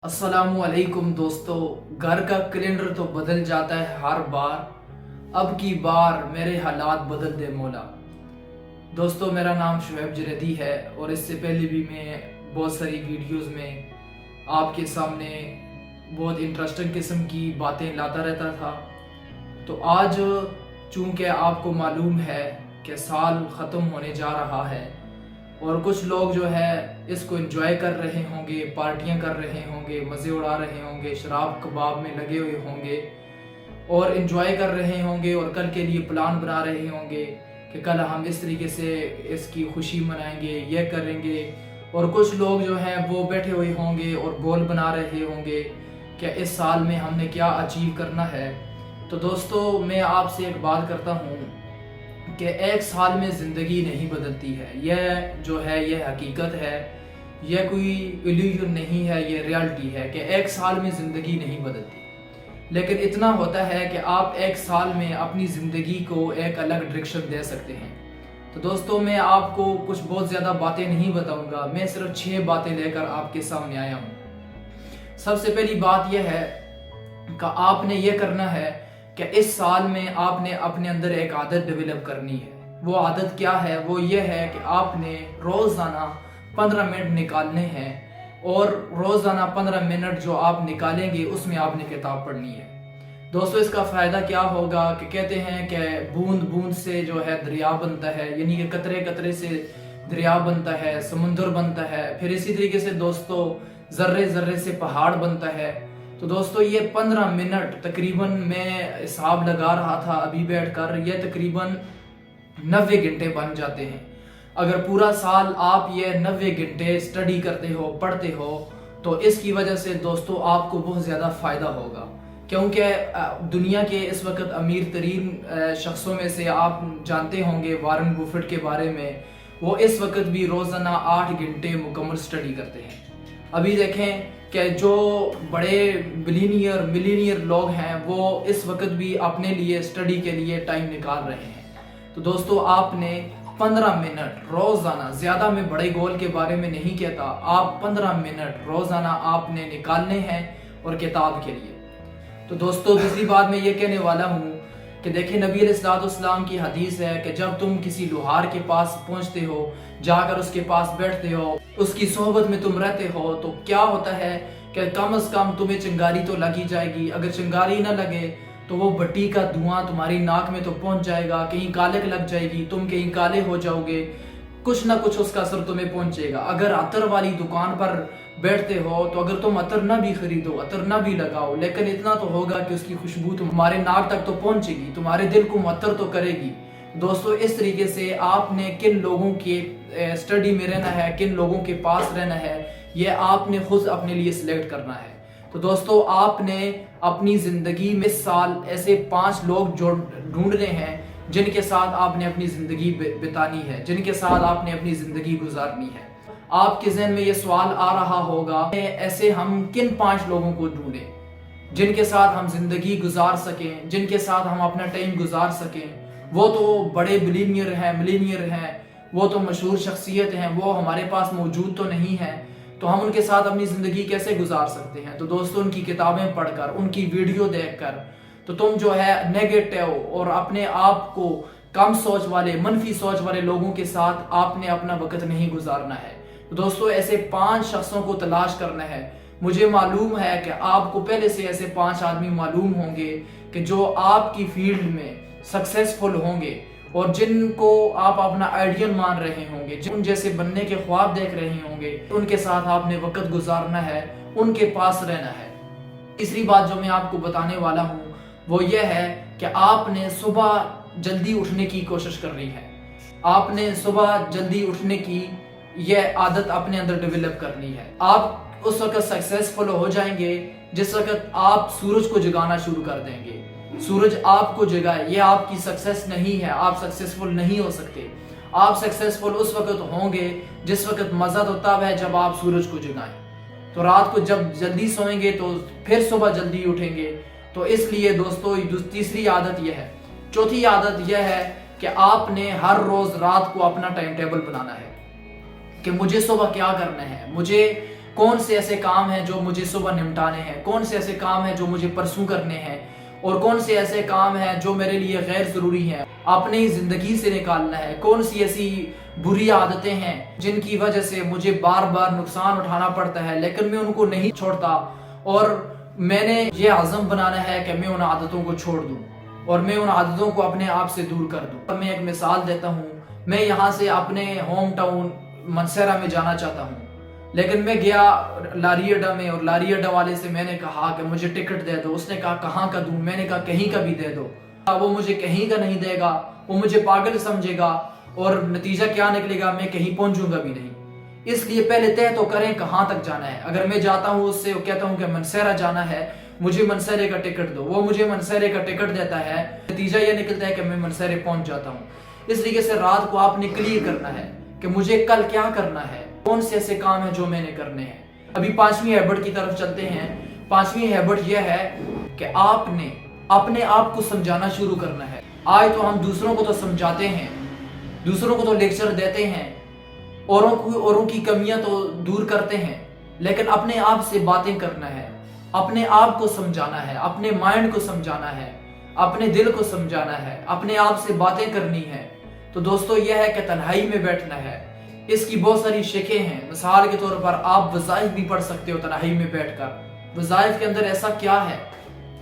अस्सलामु अलैकुम दोस्तों। घर का कैलेंडर तो बदल जाता है हर बार, अब की बार मेरे हालात बदल दे मौला। दोस्तों, मेरा नाम शुएब जरदी है और इससे पहले भी मैं बहुत सारी वीडियोस में आपके सामने बहुत इंटरेस्टिंग किस्म की बातें लाता रहता था। तो आज चूँकि आपको मालूम है कि साल ख़त्म होने जा रहा है और कुछ लोग जो है इसको एंजॉय कर रहे होंगे, पार्टियां कर रहे होंगे, मज़े उड़ा रहे होंगे, शराब कबाब में लगे हुए होंगे और एंजॉय कर रहे होंगे और कल के लिए प्लान बना रहे होंगे कि कल हम इस तरीके से इसकी खुशी मनाएंगे, ये करेंगे। और कुछ लोग जो हैं वो बैठे हुए होंगे और गोल बना रहे होंगे कि इस साल में हमने क्या अचीव करना है। तो दोस्तों, मैं आपसे एक बात करता हूँ कि एक साल में ज़िंदगी नहीं बदलती है। यह जो है यह हकीकत है, यह कोई इल्यूजन नहीं है, ये रियलिटी है कि एक साल में ज़िंदगी नहीं बदलती। लेकिन इतना होता है कि आप एक साल में अपनी ज़िंदगी को एक अलग डायरेक्शन दे सकते हैं। तो दोस्तों, मैं आपको कुछ बहुत ज़्यादा बातें नहीं बताऊंगा, मैं सिर्फ 6 बातें लेकर आपके सामने आया हूँ। सबसे पहली बात यह है कि आपने ये करना है कि इस साल में आपने अपने अंदर एक आदत डेवलप करनी है। वो आदत क्या है? वो ये है कि आपने रोज़ाना 15 मिनट निकालने हैं और रोज़ाना 15 मिनट जो आप निकालेंगे उसमें आपने किताब पढ़नी है। दोस्तों, इसका फ़ायदा क्या होगा कि कहते हैं कि बूंद बूंद से जो है दरिया बनता है, यानी कि कतरे कतरे से दरिया बनता है, समुंदर बनता है। फिर इसी तरीके से दोस्तों ज़र्रे ज़र्रे से पहाड़ बनता है। तो दोस्तों, ये 15 मिनट तकरीबन मैं हिसाब लगा रहा था अभी बैठकर, ये तकरीबन 90 घंटे बन जाते हैं। अगर पूरा साल आप ये 90 घंटे स्टडी करते हो, पढ़ते हो, तो इसकी वजह से दोस्तों आपको बहुत ज़्यादा फ़ायदा होगा। क्योंकि दुनिया के इस वक्त अमीर तरीन शख्सों में से आप जानते होंगे वारन बुफेट के बारे में। वो इस वक्त भी रोज़ाना 8 घंटे मुकम्मल स्टडी करते हैं। अभी देखें कि जो बड़े मिलीनियर लोग हैं वो इस वक्त भी अपने लिए स्टडी के लिए टाइम निकाल रहे हैं। तो दोस्तों, आपने 15 मिनट रोज़ाना, ज़्यादा मैं बड़े गोल के बारे में नहीं कहता, आप 15 मिनट रोज़ाना आपने निकालने हैं और किताब के लिए। तो दोस्तों, दूसरी बात मैं ये कहने वाला हूँ कि देखिए, नबी अलैहिस्सलाम की हदीस है कि जब तुम किसी लोहार के पास पहुँचते हो, जाकर उसके पास बैठते हो, उसकी सोहबत में तुम रहते हो, तो क्या होता है कि कम से कम तुम्हें चिंगारी तो लगी जाएगी। अगर चिंगारी ना लगे तो वो भट्टी का धुआं तुम्हारी नाक में तो पहुंच जाएगा, कहीं कालक लग जाएगी, तुम कहीं काले हो जाओगे, कुछ ना कुछ उसका असर तुम्हें पहुंचेगा। अगर अतर वाली दुकान पर बैठते हो तो अगर तुम अतर ना भी खरीदो, अतर ना भी लगाओ, लेकिन इतना तो होगा कि उसकी खुशबू तुम्हारे नाक तक तो पहुंचेगी, तुम्हारे दिल को मुअत्तर तो करेगी। दोस्तों, इस तरीके से आपने किन लोगों के स्टडी में रहना है, किन लोगों के पास रहना है, ये आपने खुद अपने लिए सिलेक्ट करना है। तो दोस्तों, आपने अपनी ज़िंदगी में साल ऐसे 5 लोग जो ढूंढने हैं जिनके साथ आपने अपनी ज़िंदगी बितानी है, जिनके साथ आपने अपनी ज़िंदगी गुजारनी है। आपके ज़हन में ये सवाल आ रहा होगा ऐसे हम किन 5 लोगों को ढूंढें जिनके साथ हम ज़िंदगी गुजार सकें, जिनके साथ हम अपना टाइम गुजार सकें। वो तो बड़े मिलीनियर हैं, वो तो मशहूर शख्सियत हैं, वो हमारे पास मौजूद तो नहीं है, तो हम उनके साथ अपनी ज़िंदगी कैसे गुजार सकते हैं? तो दोस्तों, उनकी किताबें पढ़कर, उनकी वीडियो देखकर, तो तुम जो है नेगेटिव और अपने आप को कम सोच वाले, मनफी सोच वाले लोगों के साथ आपने अपना वक्त नहीं गुजारना है। तो दोस्तों, ऐसे 5 शख्सों को तलाश करना है। मुझे मालूम है कि आपको पहले से ऐसे 5 आदमी मालूम होंगे कि जो आपकी फील्ड में सक्सेसफुल होंगे और जिनको आप अपना आइडियल मान रहे होंगे, जिन जैसे बनने के ख्वाब देख रहे होंगे, उनके साथ आपने वक्त गुजारना है, उनके पास रहना है। तीसरी बात जो मैं आपको बताने वाला हूँ वो ये है कि आपने सुबह जल्दी उठने की कोशिश करनी है। आपने सुबह जल्दी उठने की यह आदत अपने अंदर डेवलप करनी है। आप उस वक्त सक्सेसफुल हो जाएंगे जिस वक्त आप सूरज को जगाना शुरू कर देंगे। सूरज आपको जगाए, ये आपकी सक्सेस नहीं है, आप सक्सेसफुल नहीं हो सकते। आप सक्सेसफुल उस वक्त होंगे जिस वक्त मजा तो तब है जब आप सूरज को जगाएं। तो रात को जब जल्दी सोएंगे तो फिर सुबह जल्दी उठेंगे। तो इसलिए दोस्तों, तीसरी आदत यह है। चौथी आदत यह है कि आपने हर रोज रात को अपना टाइम टेबल बनाना है कि मुझे सुबह क्या करना है, मुझे کون سے ایسے کام ہیں جو مجھے صبح نمٹانے ہیں، کون سے ایسے کام ہیں جو مجھے پرسوں کرنے ہیں، اور کون سے ایسے کام ہیں جو میرے لیے غیر ضروری ہیں، اپنے ہی زندگی سے نکالنا ہے، کون سی ایسی بری عادتیں ہیں جن کی وجہ سے مجھے بار بار نقصان اٹھانا پڑتا ہے لیکن میں ان کو نہیں چھوڑتا، اور میں نے یہ عزم بنانا ہے کہ میں ان عادتوں کو چھوڑ دوں اور میں ان عادتوں کو اپنے آپ سے دور کر دوں۔ میں ایک مثال دیتا ہوں، میں یہاں سے اپنے ہوم ٹاؤن منسیرہ میں جانا چاہتا ہوں، لیکن میں گیا لاری اڈا میں، اور لاری اڈا والے سے میں نے کہا کہ مجھے ٹکٹ دے دو۔ اس نے کہا کہاں کا دوں؟ میں نے کہا کہیں کا بھی دے دو۔ وہ مجھے کہیں کا نہیں دے گا، وہ مجھے پاگل سمجھے گا، اور نتیجہ کیا نکلے گا؟ میں کہیں پہنچوں گا بھی نہیں۔ اس لیے پہلے طے تو کریں کہاں تک جانا ہے۔ اگر میں جاتا ہوں اس سے کہتا ہوں کہ منسیرہ جانا ہے، مجھے منسیرے کا ٹکٹ دو، وہ مجھے منسیرے کا ٹکٹ دیتا ہے، نتیجہ یہ نکلتا ہے کہ میں منسیرے پہنچ جاتا ہوں۔ اس طریقے سے رات کو آپ نے کلیئر کرنا ہے کہ مجھے کل کیا کرنا ہے، کون سے ایسے کام ہیں جو میں نے کرنے ہیں۔ ابھی 5ویں ہیبٹ کی طرف چلتے ہیں۔ 5ویں ہیبٹ یہ ہے کہ آپ نے اپنے آپ کو سمجھانا شروع کرنا ہے۔ آج تو ہم دوسروں کو تو سمجھاتے ہیں، دوسروں کو تو لیکچر دیتے ہیں، اوروں کی کمیاں تو دور کرتے ہیں، لیکن اپنے آپ سے باتیں کرنا ہے، اپنے آپ کو سمجھانا ہے، اپنے مائنڈ کو سمجھانا ہے، اپنے دل کو سمجھانا ہے، اپنے آپ سے باتیں کرنی ہے۔ تو دوستو یہ ہے کہ تنہائی میں بیٹھنا ہے۔ اس کی بہت ساری شکلیں ہیں۔ مثال کے طور پر آپ وظائف بھی پڑھ سکتے ہو تنہائی میں بیٹھ کر۔ وظائف کے اندر ایسا کیا ہے؟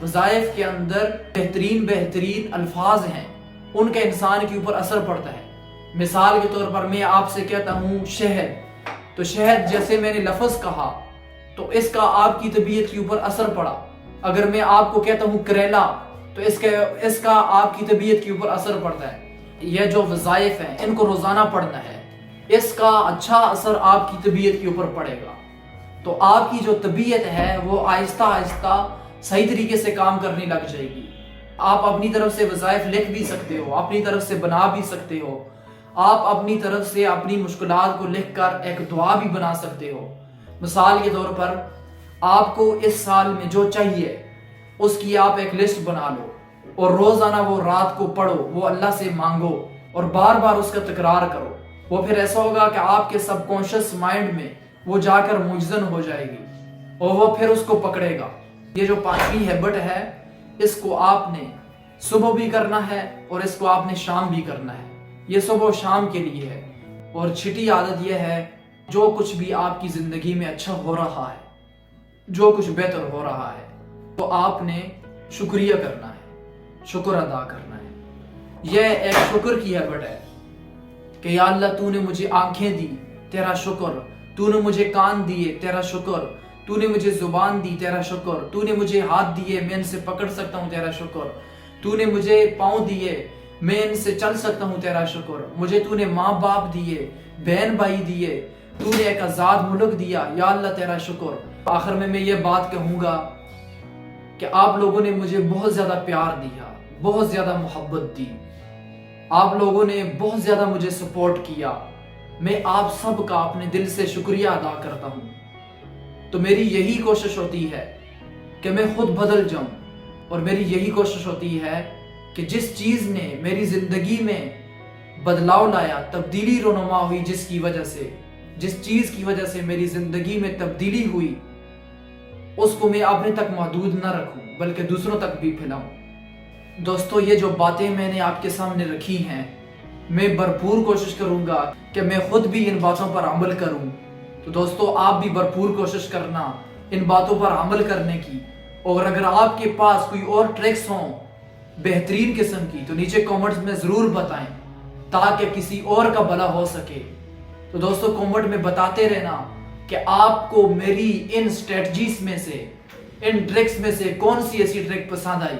وظائف کے اندر بہترین الفاظ ہیں، ان کا انسان کے اوپر اثر پڑتا ہے۔ مثال کے طور پر میں آپ سے کہتا ہوں شہد، تو شہد جیسے میں نے لفظ کہا تو اس کا آپ کی طبیعت کے اوپر اثر پڑا۔ اگر میں آپ کو کہتا ہوں کریلا تو اس کا آپ کی طبیعت کے اوپر اثر پڑتا ہے۔ یہ جو وظائف ہیں ان کو روزانہ پڑھنا ہے، اس کا اچھا اثر آپ کی طبیعت کے اوپر پڑے گا، تو آپ کی جو طبیعت ہے وہ آہستہ آہستہ صحیح طریقے سے کام کرنے لگ جائے گی۔ آپ اپنی طرف سے وظائف لکھ بھی سکتے ہو، اپنی طرف سے بنا بھی سکتے ہو، آپ اپنی طرف سے اپنی مشکلات کو لکھ کر ایک دعا بھی بنا سکتے ہو۔ مثال کے طور پر آپ کو اس سال میں جو چاہیے اس کی آپ ایک لسٹ بنا لو، اور روزانہ وہ رات کو پڑھو، وہ اللہ سے مانگو، اور بار بار اس کا تکرار کرو۔ وہ پھر ایسا ہوگا کہ آپ کے سب کانشس مائنڈ میں وہ جا کر منجزن ہو جائے گی، اور وہ پھر اس کو پکڑے گا۔ یہ جو 5ویں ہیبٹ ہے اس کو آپ نے صبح بھی کرنا ہے اور اس کو آپ نے شام بھی کرنا ہے۔ یہ صبح و شام کے لیے ہے۔ اور چھٹی عادت یہ ہے، جو کچھ بھی آپ کی زندگی میں اچھا ہو رہا ہے، جو کچھ بہتر ہو رہا ہے، تو آپ نے شکریہ کرنا ہے، شکر ادا کرنا ہے۔ یہ ایک شکر کی ہیبٹ ہے کہ یا اللہ تو نے مجھے آنکھیں دی، تیرا شکر، تو نے مجھے کان دیے، تیرا شکر، تو نے مجھے زبان دی، تیرا شکر، تو نے مجھے ہاتھ دیے، میں ان سے پکڑ سکتا ہوں، تیرا شکر، تو نے مجھے پاؤں دیے، میں ان سے چل سکتا ہوں، تیرا شکر، مجھے تو نے ماں باپ دیے، بہن بھائی دیے، تو نے ایک آزاد ملک دیا، یا اللہ تیرا شکر۔ آخر میں یہ بات کہوں گا کہ آپ لوگوں نے مجھے بہت زیادہ پیار دیا، بہت زیادہ محبت دی، آپ لوگوں نے بہت زیادہ مجھے سپورٹ کیا۔ میں آپ سب کا اپنے دل سے شکریہ ادا کرتا ہوں۔ تو میری یہی کوشش ہوتی ہے کہ میں خود بدل جاؤں، اور میری یہی کوشش ہوتی ہے کہ جس چیز نے میری زندگی میں بدلاؤ لایا، تبدیلی رونما ہوئی، جس چیز کی وجہ سے میری زندگی میں تبدیلی ہوئی، اس کو میں اپنے تک محدود نہ رکھوں بلکہ دوسروں تک بھی پھیلاؤں۔ دوستو یہ جو باتیں میں نے آپ کے سامنے رکھی ہیں، میں بھرپور کوشش کروں گا کہ میں خود بھی ان باتوں پر عمل کروں۔ تو دوستو آپ بھی بھرپور کوشش کرنا ان باتوں پر عمل کرنے کی، اور اگر آپ کے پاس کوئی اور ٹرکس ہوں بہترین قسم کی تو نیچے کامنٹس میں ضرور بتائیں تاکہ کسی اور کا بھلا ہو سکے۔ تو دوستو کامنٹ میں بتاتے رہنا کہ آپ کو میری ان سٹریٹجیز میں سے، ان ٹرکس میں سے کون سی ایسی ٹرک پسند آئی۔